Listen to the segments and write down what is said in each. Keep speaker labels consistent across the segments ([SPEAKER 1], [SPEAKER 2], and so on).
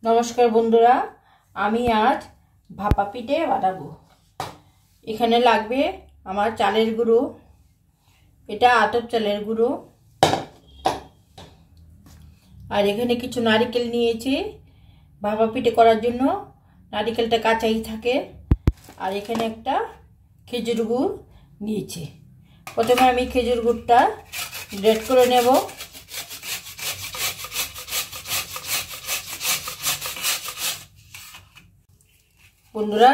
[SPEAKER 1] नमस्कार बंधुरा आमी आज भापा पिठे बानाबो। एखाने लागबे आमार चालेर गुड़ो, एटा आतप चालेर गुड़ो और एखाने किछु नारिकेल नियेछि। भापा पिठे करार जोन्नो नारिकेलटा काँचाई थाके और एखाने एकटा खेजुर गुड़ नियेछि। प्रथमे आमी खेजुर गुड़टा ग्रेट करे नेब। बंधुरा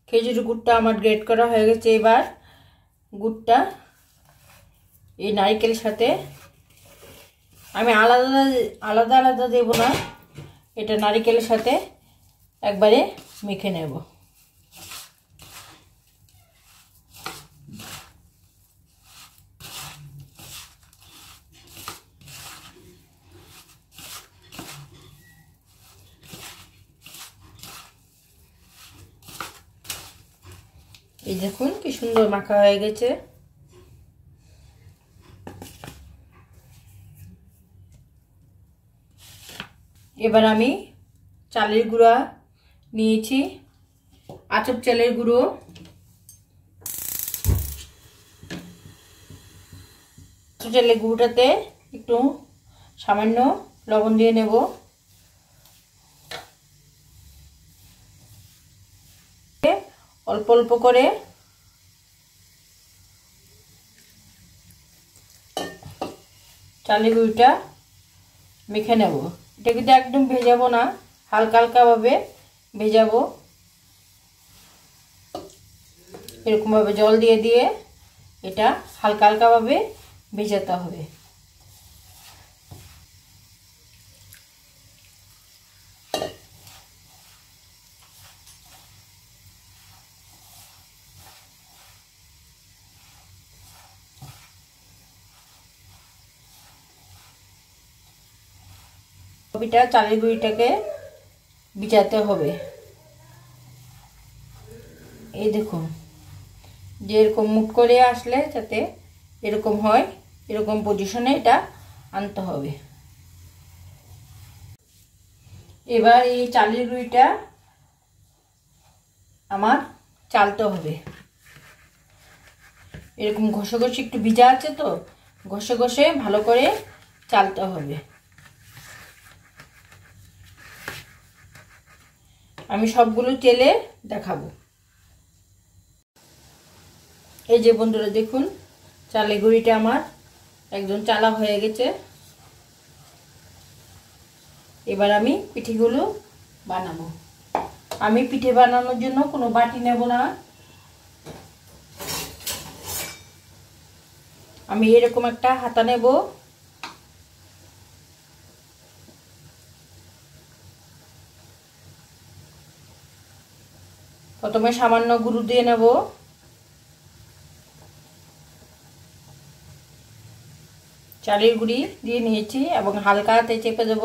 [SPEAKER 1] खेजुर गुड़टा आमार ग्रेट करा हये गेछे। एबार गुड़टा এই নারকেলের সাথে আমি আলাদা আলাদা আলাদা দেব না, এটা নারকেলের সাথে একবারে মেখে নেব। এই দেখুন কি সুন্দর মাখা হয়ে গেছে। এবার আমি চালের গুঁড়া নিয়েছি, আতপ চালের গুঁড়ো, চালের গুঁড়োটাতে একটু সামান্য লবণ দিয়ে নেব। অল্প অল্প করে চালের গুঁড়োটা মেখে নেব। এটা কিন্তু একদম ভেজাবো না, হালকা হালকা ভাবে ভেজাবো। এরকম ভাবে জল দিয়ে দিয়ে এটা হালকা হালকা ভাবে ভেজাতে হবে। কপিটা চালের গুঁড়িটাকে ভিজাতে হবে। এই দেখুন যে এরকম মুট করে আসলে যাতে এরকম হয়, এরকম পজিশনে এটা আনতে হবে। এবার এই চালের গুঁড়িটা আমার চালতে হবে। এরকম ঘষে ঘষে একটু ভিজা আছে তো, ঘষে ঘষে ভালো করে চালতে হবে। আমি সবগুলো চেলে দেখাবো। এই যে বন্ধুরা দেখুন চালের গুঁড়িটা আমার একদম চালা হয়ে গেছে। এবার আমি পিঠেগুলো বানাবো। আমি পিঠে বানানোর জন্য কোনো বাটি নেব না, আমি এরকম একটা হাতা নেব। প্রথমে সামান্য গুঁড়ো দিয়ে নেব, চালের গুঁড়ি দিয়ে নিয়েছি এবং হালকা হাতে চেপে দেব।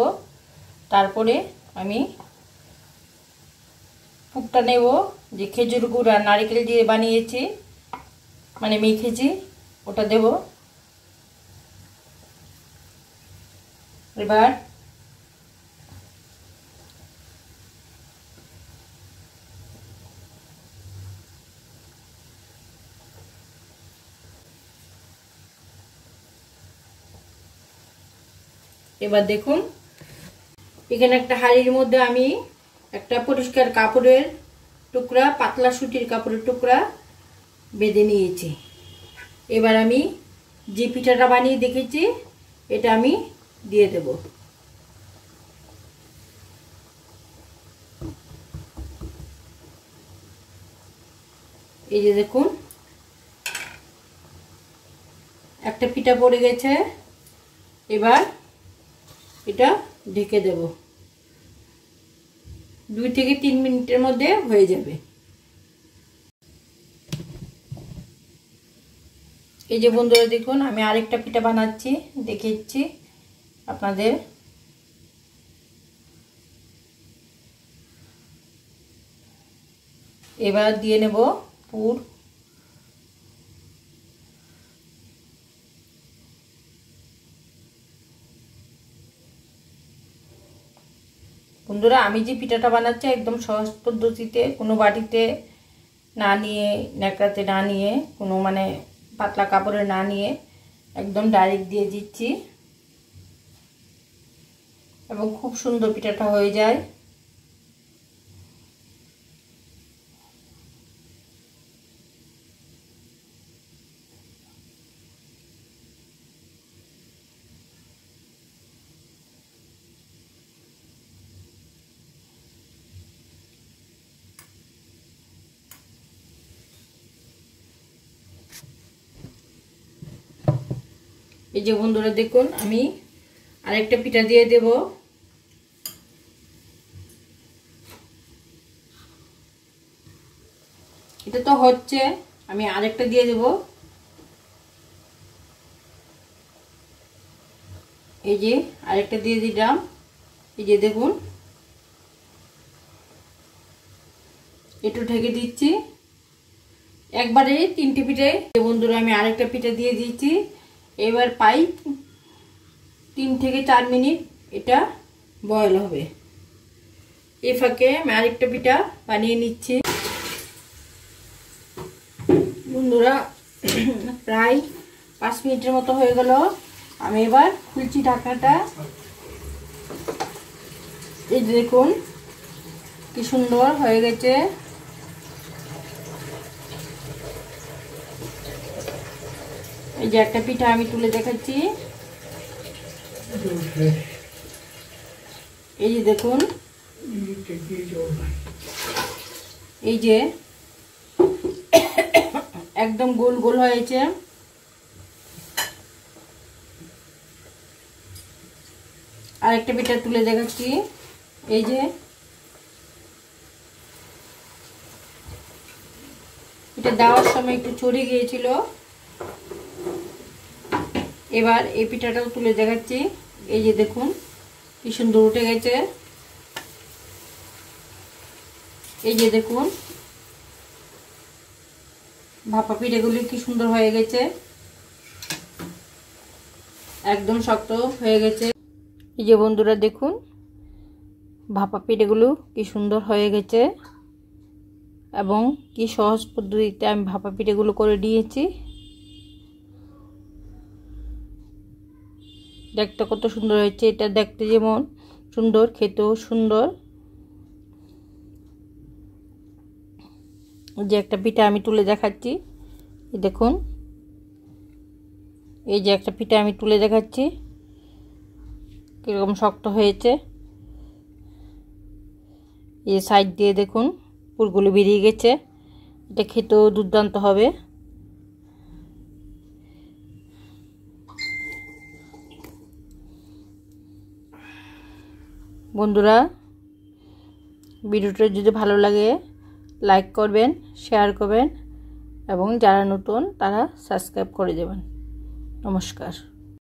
[SPEAKER 1] তারপরে আমি পুরটা নেব, যে খেজুর গুড় আর নারকেল দিয়ে বানিয়েছি মানে মেখেছি ওটা দেব। এবার এবার দেখুন এখানে একটা হাঁড়ির মধ্যে আমি একটা পরিষ্কার কাপড়ের টুকরা, পাতলা সুতির কাপড়ের টুকরা বেঁধে নিয়েছি। এবার আমি যে পিঠাটা বানিয়ে দেখেছি এটা আমি দিয়ে দেব। এই যে দেখুন একটা পিঠা পড়ে গেছে। এবার এটা ঢেকে দেব, 2 থেকে 3 মিনিটের মধ্যে হয়ে যাবে। এই যে বন্ধুরা দেখুন আমি আরেকটা পিঠা বানাচ্ছি, দেখাচ্ছি আপনাদের। এবার দিয়ে নেব পুর। বন্ধুরা আমি যে পিঠাটা বানাচ্ছি একদম সহজ পদ্ধতিতে, কোনো বাটিতে না নিয়ে, ন্যাকড়াতে না নিয়ে, কোনো মানে পাতলা কাপড়ে না নিয়ে একদম ডাইরেক্ট দিয়ে দিচ্ছি এবং খুব সুন্দর পিঠাটা হয়ে যায়। এই যে বন্ধুরা দেখুন, আমি আরেকটা পিঠা দিয়ে দেব। এটা তো হচ্ছে, আমি আরেকটা দিয়ে দেব। এই যে আরেকটা দিয়ে দিলাম। এই যে দেখুন, একটু ঢেকে দিচ্ছি। একবারে 3টে পিঠে বন্ধুরা আমি আরেকটা পিঠা দিয়ে দিচ্ছি। এবার পাই 3 থেকে 4 মিনিট এটা বয়েল হবে। এই ফাঁকে আমি আরেকটা পিঠা বানিয়ে নিচ্ছি। বন্ধুরা প্রায় 5 মিনিটের মতো হয়ে গেল। আমি এবার খুলছি ঢাকনাটা। এই দেখুন কি সুন্দর হয়ে গেছে। এই যে একটা পিঠা আমি তুলে দেখাচ্ছি। এই যে দেখুন, এই যে একদম গোল গোল হয়েছে। আরেকটা পিঠা তুলে দেখাচ্ছি। এই যে এটা দেওয়ার সময় একটু চড়ে গিয়েছিল। এবার এই পিঠাটাও তুলে দেখাচ্ছি। এই যে দেখুন কি সুন্দর উঠে গেছে। এই যে দেখুন ভাপা পিঠাগুলি কি সুন্দর হয়ে গেছে, একদম শক্ত হয়ে গেছে। এই যে বন্ধুরা দেখুন ভাপা পিঠাগুলো কি সুন্দর হয়ে গেছে এবং কি সহজ পদ্ধতিতে আমি ভাপা পিঠাগুলো করে দিয়েছি। দেখতে কত সুন্দর হয়েছে। এটা দেখতে যেমন সুন্দর, খেতেও সুন্দর। যে একটা পিঠা আমি তুলে দেখাচ্ছি। দেখুন এই যে একটা পিঠা আমি তুলে দেখাচ্ছি কিরকম শক্ত হয়েছে। এই সাইড দিয়ে দেখুন পুরগুলো বেরিয়ে গেছে। এটা খেতেও দুর্দান্ত হবে। বন্ধুরা ভিডিওটা যদি ভালো লাগে লাইক করবেন, শেয়ার করবেন এবং যারা নতুন তারা সাবস্ক্রাইব করে দেবেন। নমস্কার।